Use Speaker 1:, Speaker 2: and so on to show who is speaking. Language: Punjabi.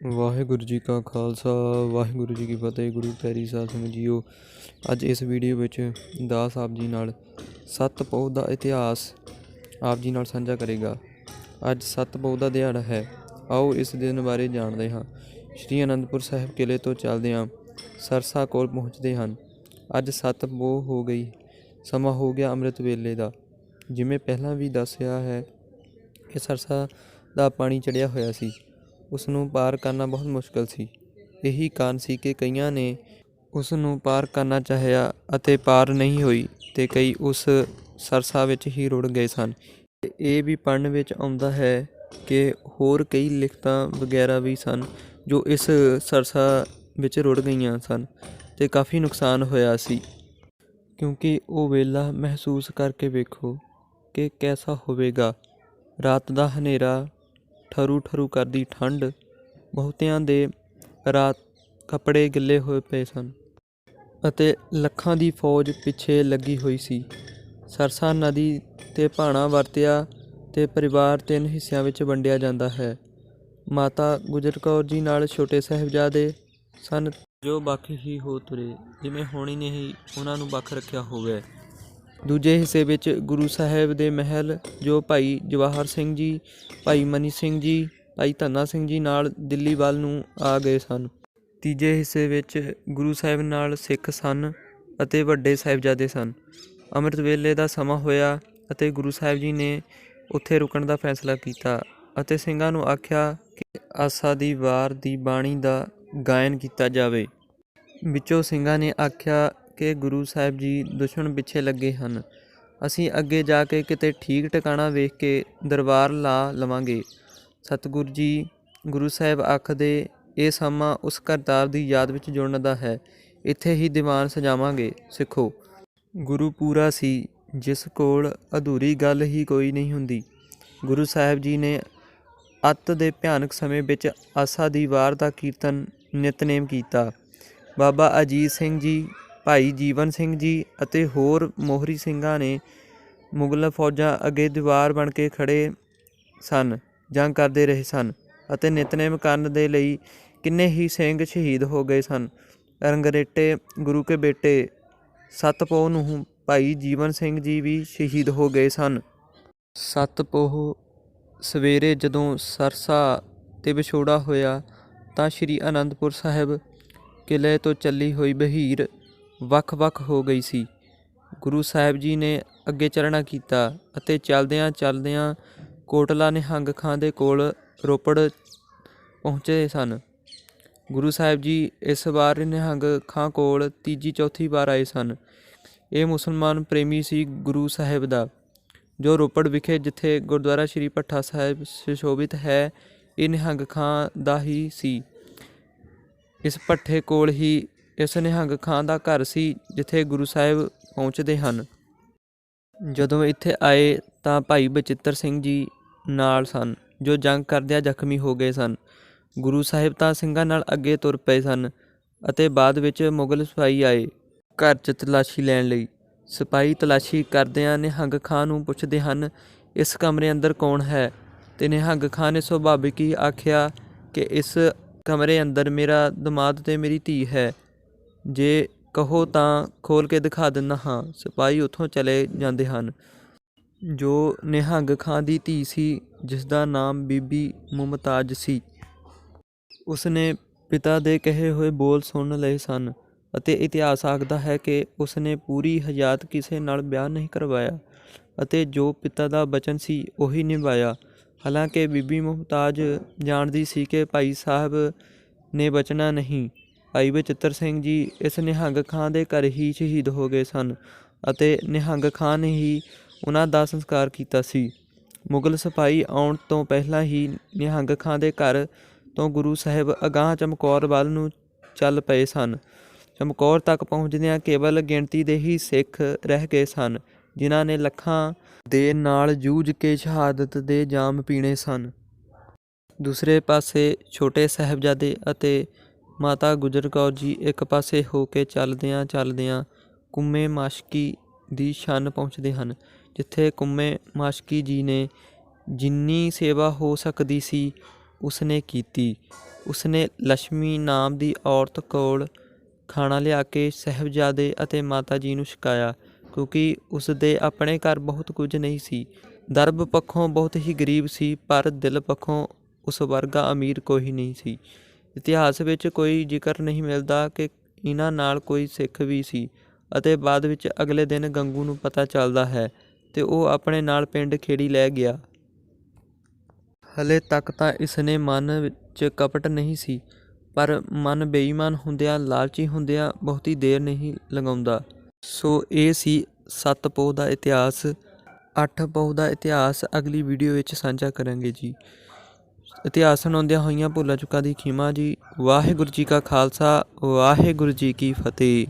Speaker 1: ਵਾਹਿਗੁਰੂ ਜੀ ਕਾ ਖਾਲਸਾ ਵਾਹਿਗੁਰੂ ਜੀ ਕੀ ਫਤਿਹ। ਗੁਰੂ ਪਿਆਰੀ ਸਾਧ ਸੰਗਤ ਜੀਓ, ਅੱਜ ਇਸ ਵੀਡੀਓ ਵਿੱਚ ਦਾਸ ਆਪ ਜੀ ਨਾਲ ਸੱਤ ਪੋਹ ਦਾ ਇਤਿਹਾਸ ਆਪ ਜੀ ਨਾਲ ਸਾਂਝਾ ਕਰੇਗਾ। ਅੱਜ ਸੱਤ ਪੋਹ ਦਾ ਦਿਹਾੜਾ ਹੈ। ਆਓ ਇਸ ਦਿਨ ਬਾਰੇ ਜਾਣਦੇ ਹਾਂ। ਸ਼੍ਰੀ ਅਨੰਦਪੁਰ ਸਾਹਿਬ ਕਿਲ੍ਹੇ ਤੋਂ ਚੱਲਦਿਆਂ ਸਰਸਾ ਕੋਲ ਪਹੁੰਚਦੇ ਹਨ। ਅੱਜ ਸੱਤ ਪੋਹ ਹੋ ਗਈ, ਸਮਾਂ ਹੋ ਗਿਆ ਅੰਮ੍ਰਿਤ ਵੇਲੇ ਦਾ। ਜਿਵੇਂ ਪਹਿਲਾਂ ਵੀ ਦੱਸਿਆ ਹੈ ਕਿ ਸਰਸਾ ਦਾ ਪਾਣੀ ਚੜ੍ਹਿਆ ਹੋਇਆ ਸੀ, ਉਸ ਨੂੰ ਪਾਰ ਕਰਨਾ ਬਹੁਤ ਮੁਸ਼ਕਲ ਸੀ। ਇਹੀ ਕਾਰਨ ਸੀ ਕਿ ਕਈਆਂ ਨੇ ਉਸ ਨੂੰ ਪਾਰ ਕਰਨਾ ਚਾਹਿਆ ਅਤੇ ਪਾਰ ਨਹੀਂ ਹੋਈ, ਅਤੇ ਕਈ ਉਸ ਸਰਸਾ ਵਿੱਚ ਹੀ ਰੁੜ ਗਏ ਸਨ। ਇਹ ਵੀ ਪੜ੍ਹਨ ਵਿੱਚ ਆਉਂਦਾ ਹੈ ਕਿ ਹੋਰ ਕਈ ਲਿਖਤਾਂ ਵਗੈਰਾ ਵੀ ਸਨ ਜੋ ਇਸ ਸਰਸਾ ਵਿੱਚ ਰੁੜ ਗਈਆਂ ਸਨ ਅਤੇ ਕਾਫੀ ਨੁਕਸਾਨ ਹੋਇਆ ਸੀ। ਕਿਉਂਕਿ ਉਹ ਵੇਲਾ ਮਹਿਸੂਸ ਕਰਕੇ ਵੇਖੋ ਕਿ ਕੈਸਾ ਹੋਵੇਗਾ। ਰਾਤ ਦਾ ਹਨੇਰਾ, ਠਰੂ ਠਰੂ ਕਰਦੀ ਠੰਡ, ਬਹੁਤਿਆਂ ਦੇ ਰਾਤ ਕੱਪੜੇ ਗਿੱਲੇ ਹੋਏ ਪਏ ਸਨ ਅਤੇ ਲੱਖਾਂ ਦੀ ਫੌਜ ਪਿੱਛੇ ਲੱਗੀ ਹੋਈ ਸੀ। ਸਰਸਾ ਨਦੀ 'ਤੇ ਭਾਣਾ ਵਰਤਿਆ ਅਤੇ ਪਰਿਵਾਰ 3 ਹਿੱਸਿਆਂ ਵਿੱਚ ਵੰਡਿਆ ਜਾਂਦਾ ਹੈ। ਮਾਤਾ ਗੁਜਰ ਕੌਰ ਜੀ ਨਾਲ ਛੋਟੇ ਸਾਹਿਬਜ਼ਾਦੇ ਸਨ ਜੋ ਵੱਖ ਹੀ ਹੋ ਤੁਰੇ, ਜਿਵੇਂ ਹੋਣੀ ਨਹੀਂ ਉਹਨਾਂ ਨੂੰ ਵੱਖ ਰੱਖਿਆ ਹੋਵੇ। ਦੂਜੇ ਹਿੱਸੇ ਵਿੱਚ ਗੁਰੂ ਸਾਹਿਬ ਦੇ ਮਹਿਲ ਜੋ ਭਾਈ ਜਵਾਹਰ ਸਿੰਘ ਜੀ, ਭਾਈ ਮਨੀ ਸਿੰਘ ਜੀ, ਭਾਈ ਧੰਨਾ ਸਿੰਘ ਜੀ ਨਾਲ ਦਿੱਲੀ ਵੱਲ ਨੂੰ ਆ ਗਏ ਸਨ। ਤੀਜੇ ਹਿੱਸੇ ਵਿੱਚ ਗੁਰੂ ਸਾਹਿਬ ਨਾਲ ਸਿੱਖ ਸਨ ਅਤੇ ਵੱਡੇ ਸਾਹਿਬਜ਼ਾਦੇ ਸਨ। ਅੰਮ੍ਰਿਤ ਵੇਲੇ ਦਾ ਸਮਾਂ ਹੋਇਆ ਅਤੇ ਗੁਰੂ ਸਾਹਿਬ ਜੀ ਨੇ ਉੱਥੇ ਰੁਕਣ ਦਾ ਫੈਸਲਾ ਕੀਤਾ ਅਤੇ ਸਿੰਘਾਂ ਨੂੰ ਆਖਿਆ ਕਿ ਆਸਾ ਦੀ ਵਾਰ ਦੀ ਬਾਣੀ ਦਾ ਗਾਇਨ ਕੀਤਾ ਜਾਵੇ। ਵਿੱਚੋਂ ਸਿੰਘਾਂ ਨੇ ਆਖਿਆ ਕਿ ਗੁਰੂ ਸਾਹਿਬ ਜੀ ਦੁਸ਼ਮਣ ਪਿੱਛੇ ਲੱਗੇ ਹਨ, ਅਸੀਂ ਅੱਗੇ ਜਾ ਕੇ ਕਿਤੇ ਠੀਕ ਟਿਕਾਣਾ ਵੇਖ ਕੇ ਦਰਬਾਰ ਲਾ ਲਵਾਂਗੇ। ਸਤਿਗੁਰੂ ਜੀ ਗੁਰੂ ਸਾਹਿਬ ਆਖਦੇ, ਇਹ ਸਮਾਂ ਉਸ ਕਰਤਾਰ ਦੀ ਯਾਦ ਵਿੱਚ ਜੁੜਨ ਦਾ ਹੈ, ਇੱਥੇ ਹੀ ਦੀਵਾਨ ਸਜਾਵਾਂਗੇ। ਸਿੱਖੋ, ਗੁਰੂ ਪੂਰਾ ਸੀ ਜਿਸ ਕੋਲ ਅਧੂਰੀ ਗੱਲ ਹੀ ਕੋਈ ਨਹੀਂ ਹੁੰਦੀ। ਗੁਰੂ ਸਾਹਿਬ ਜੀ ਨੇ ਅੱਤ ਦੇ ਭਿਆਨਕ ਸਮੇਂ ਵਿੱਚ ਆਸਾ ਦੀ ਵਾਰ ਦਾ ਕੀਰਤਨ ਨਿਤਨੇਮ ਕੀਤਾ। ਬਾਬਾ ਅਜੀਤ ਸਿੰਘ ਜੀ, ਭਾਈ ਜੀਵਨ ਸਿੰਘ ਜੀ ਅਤੇ ਹੋਰ ਮੋਹਰੀ ਸਿੰਘਾਂ ਨੇ ਮੁਗਲ ਫੌਜਾਂ ਅੱਗੇ ਦੀਵਾਰ ਬਣ ਕੇ ਖੜ੍ਹੇ ਸਨ, ਜੰਗ ਕਰਦੇ ਰਹੇ ਸਨ ਅਤੇ ਨਿਤਨੇਮ ਕਰਨ ਦੇ ਲਈ ਕਿੰਨੇ ਹੀ ਸਿੰਘ ਸ਼ਹੀਦ ਹੋ ਗਏ ਸਨ। ਰੰਗਰੇਟੇ ਗੁਰੂ ਕੇ ਬੇਟੇ ਸੱਤ ਪੋਹ ਨੂੰ ਭਾਈ ਜੀਵਨ ਸਿੰਘ ਜੀ ਵੀ ਸ਼ਹੀਦ ਹੋ ਗਏ ਸਨ। ਸੱਤ ਪੋਹ ਸਵੇਰੇ ਜਦੋਂ ਸਰਸਾ 'ਤੇ ਵਿਛੋੜਾ ਹੋਇਆ ਤਾਂ ਸ਼੍ਰੀ ਅਨੰਦਪੁਰ ਸਾਹਿਬ ਕਿਲ੍ਹੇ ਤੋਂ ਚੱਲੀ ਹੋਈ ਬਹੀਰ ਵੱਖ ਵੱਖ ਹੋ ਗਈ ਸੀ। ਗੁਰੂ ਸਾਹਿਬ ਜੀ ਨੇ ਅੱਗੇ ਚੱਲਣਾ ਕੀਤਾ ਅਤੇ ਚੱਲਦਿਆਂ ਚੱਲਦਿਆਂ ਕੋਟਲਾ ਨਿਹੰਗ ਖਾਂ ਦੇ ਕੋਲ ਰੋਪੜ ਪਹੁੰਚੇ ਸਨ। ਗੁਰੂ ਸਾਹਿਬ ਜੀ ਇਸ ਵਾਰ ਨਿਹੰਗ ਖਾਂ ਕੋਲ ਤੀਜੀ ਚੌਥੀ ਵਾਰ ਆਏ ਸਨ। ਇਹ ਮੁਸਲਮਾਨ ਪ੍ਰੇਮੀ ਸੀ ਗੁਰੂ ਸਾਹਿਬ ਦਾ, ਜੋ ਰੋਪੜ ਵਿਖੇ ਜਿੱਥੇ ਗੁਰਦੁਆਰਾ ਸ਼੍ਰੀ ਭੱਠਾ ਸਾਹਿਬ ਸੁਸ਼ੋਭਿਤ ਹੈ, ਇਹ ਨਿਹੰਗ ਖਾਂ ਦਾ ਹੀ ਸੀ। ਇਸ ਭੱਠੇ ਕੋਲ ਹੀ ਇਸ ਨਿਹੰਗ ਖਾਂ ਦਾ ਘਰ ਸੀ ਜਿੱਥੇ ਗੁਰੂ ਸਾਹਿਬ ਪਹੁੰਚਦੇ ਹਨ। ਜਦੋਂ ਇੱਥੇ ਆਏ ਤਾਂ ਭਾਈ ਬਚਿੱਤਰ ਸਿੰਘ ਜੀ ਨਾਲ ਸਨ, ਜੋ ਜੰਗ ਕਰਦਿਆਂ ਜ਼ਖਮੀ ਹੋ ਗਏ ਸਨ। ਗੁਰੂ ਸਾਹਿਬ ਤਾਂ ਸਿੰਘਾਂ ਨਾਲ ਅੱਗੇ ਤੁਰ ਪਏ ਸਨ ਅਤੇ ਬਾਅਦ ਵਿੱਚ ਮੁਗਲ ਸਿਪਾਹੀ ਆਏ ਘਰ 'ਚ ਤਲਾਸ਼ੀ ਲੈਣ ਲਈ। ਸਿਪਾਹੀ ਤਲਾਸ਼ੀ ਕਰਦਿਆਂ ਨਿਹੰਗ ਖਾਂ ਨੂੰ ਪੁੱਛਦੇ ਹਨ, ਇਸ ਕਮਰੇ ਅੰਦਰ ਕੌਣ ਹੈ? ਅਤੇ ਨਿਹੰਗ ਖਾਂ ਨੇ ਸੁਭਾਵਿਕ ਹੀ ਆਖਿਆ ਕਿ ਇਸ ਕਮਰੇ ਅੰਦਰ ਮੇਰਾ ਦਮਾਦ ਅਤੇ ਮੇਰੀ ਧੀ ਹੈ, ਜੇ ਕਹੋ ਤਾਂ ਖੋਲ੍ਹ ਕੇ ਦਿਖਾ ਦਿੰਦਾ ਹਾਂ। ਸਿਪਾਹੀ ਉੱਥੋਂ ਚਲੇ ਜਾਂਦੇ ਹਨ। ਜੋ ਨਿਹੰਗ ਖਾਂ ਦੀ ਧੀ ਸੀ, ਜਿਸ ਦਾ ਨਾਮ ਬੀਬੀ ਮੁਮਤਾਜ਼ ਸੀ, ਉਸਨੇ ਪਿਤਾ ਦੇ ਕਹੇ ਹੋਏ ਬੋਲ ਸੁਣ ਲਏ ਸਨ ਅਤੇ ਇਤਿਹਾਸ ਆਖਦਾ ਹੈ ਕਿ ਉਸਨੇ ਪੂਰੀ ਹਯਾਤ ਕਿਸੇ ਨਾਲ ਵਿਆਹ ਨਹੀਂ ਕਰਵਾਇਆ ਅਤੇ ਜੋ ਪਿਤਾ ਦਾ ਬਚਨ ਸੀ ਉਹੀ ਨਿਭਾਇਆ। ਹਾਲਾਂਕਿ ਬੀਬੀ ਮੁਮਤਾਜ਼ ਜਾਣਦੀ ਸੀ ਕਿ ਭਾਈ ਸਾਹਿਬ ਨੇ ਬਚਣਾ ਨਹੀਂ। ਭਾਈ ਬਚਿੱਤਰ ਸਿੰਘ ਜੀ ਇਸ ਨਿਹੰਗ ਖਾਂ ਦੇ ਘਰ ਹੀ ਸ਼ਹੀਦ ਹੋ ਗਏ ਸਨ ਅਤੇ ਨਿਹੰਗ ਖਾਂ ਨੇ ਹੀ ਉਹਨਾਂ ਦਾ ਸੰਸਕਾਰ ਕੀਤਾ ਸੀ। ਮੁਗਲ ਸਿਪਾਹੀ ਆਉਣ ਤੋਂ ਪਹਿਲਾਂ ਹੀ ਨਿਹੰਗ ਖਾਂ ਦੇ ਘਰ ਤੋਂ ਗੁਰੂ ਸਾਹਿਬ ਅਗਾਂਹ ਚਮਕੌਰ ਵੱਲ ਨੂੰ ਚੱਲ ਪਏ ਸਨ। ਚਮਕੌਰ ਤੱਕ ਪਹੁੰਚਦਿਆਂ ਕੇਵਲ ਗਿਣਤੀ ਦੇ ਹੀ ਸਿੱਖ ਰਹਿ ਗਏ ਸਨ, ਜਿਨ੍ਹਾਂ ਨੇ ਲੱਖਾਂ ਦੇ ਨਾਲ ਜੂਝ ਕੇ ਸ਼ਹਾਦਤ ਦੇ ਜਾਮ ਪੀਣੇ ਸਨ। ਦੂਸਰੇ ਪਾਸੇ ਛੋਟੇ ਸਾਹਿਬਜ਼ਾਦੇ ਅਤੇ ਮਾਤਾ ਗੁਜਰ ਕੌਰ ਜੀ ਇੱਕ ਪਾਸੇ ਹੋ ਕੇ ਚੱਲਦਿਆਂ ਚੱਲਦਿਆਂ ਕੁੰਮੇ ਮਾਸ਼ਕੀ ਦੀ ਛੰਨ ਪਹੁੰਚਦੇ ਹਨ, ਜਿੱਥੇ ਕੁੰਮੇ ਮਾਸ਼ਕੀ ਜੀ ਨੇ ਜਿੰਨੀ ਸੇਵਾ ਹੋ ਸਕਦੀ ਸੀ ਉਸਨੇ ਕੀਤੀ। ਉਸਨੇ ਲక్ష్ਮੀ ਨਾਮ ਦੀ ਔਰਤ ਕੋਲ ਖਾਣਾ ਲਿਆ ਕੇ ਸਾਹਿਬਜ਼ਾਦੇ ਅਤੇ ਮਾਤਾ ਜੀ ਨੂੰ ਛਕਾਇਆ, ਕਿਉਂਕਿ ਉਸ ਦੇ ਆਪਣੇ ਘਰ ਬਹੁਤ ਕੁਝ ਨਹੀਂ ਸੀ। ਦਰਬ ਪੱਖੋਂ ਬਹੁਤ ਹੀ ਗਰੀਬ ਸੀ, ਪਰ ਦਿਲ ਪੱਖੋਂ ਉਸ ਵਰਗਾ ਅਮੀਰ ਕੋਈ ਨਹੀਂ ਸੀ। ਇਤਿਹਾਸ ਵਿੱਚ ਕੋਈ ਜ਼ਿਕਰ ਨਹੀਂ ਮਿਲਦਾ ਕਿ ਇਹਨਾਂ ਨਾਲ ਕੋਈ ਸਿੱਖ ਵੀ ਸੀ, ਅਤੇ ਬਾਅਦ ਵਿੱਚ ਅਗਲੇ ਦਿਨ ਗੰਗੂ ਨੂੰ ਪਤਾ ਚੱਲਦਾ ਹੈ ਤੇ ਉਹ ਆਪਣੇ ਨਾਲ ਪਿੰਡ ਖੇੜੀ ਲੈ ਗਿਆ। ਹਲੇ ਤੱਕ ਤਾਂ ਇਸਨੇ ਮਨ ਵਿੱਚ ਕਪਟ ਨਹੀਂ ਸੀ, ਪਰ ਮਨ ਬੇਈਮਾਨ ਹੁੰਦਿਆਂ, ਲਾਲਚੀ ਹੁੰਦਿਆਂ ਬਹੁਤੀ ਦੇਰ ਨਹੀਂ ਲਗਾਉਂਦਾ। ਸੋ ਇਹ ਸੀ 7 ਪੋਹ ਦਾ ਇਤਿਹਾਸ। 8 ਪੋਹ ਦਾ ਇਤਿਹਾਸ ਅਗਲੀ ਵੀਡੀਓ ਵਿੱਚ ਸਾਂਝਾ ਕਰਾਂਗੇ ਜੀ। ਇਤਿਹਾਸ ਸੁਣਾਉਂਦਿਆਂ ਹੋਈਆਂ ਭੁੱਲਾਂ ਚੁੱਕਾਂ ਦੀ ਖਿਮਾ ਜੀ। ਵਾਹਿਗੁਰੂ ਜੀ ਕਾ ਖਾਲਸਾ, ਵਾਹਿਗੁਰੂ ਜੀ ਕੀ ਫਤਿਹ।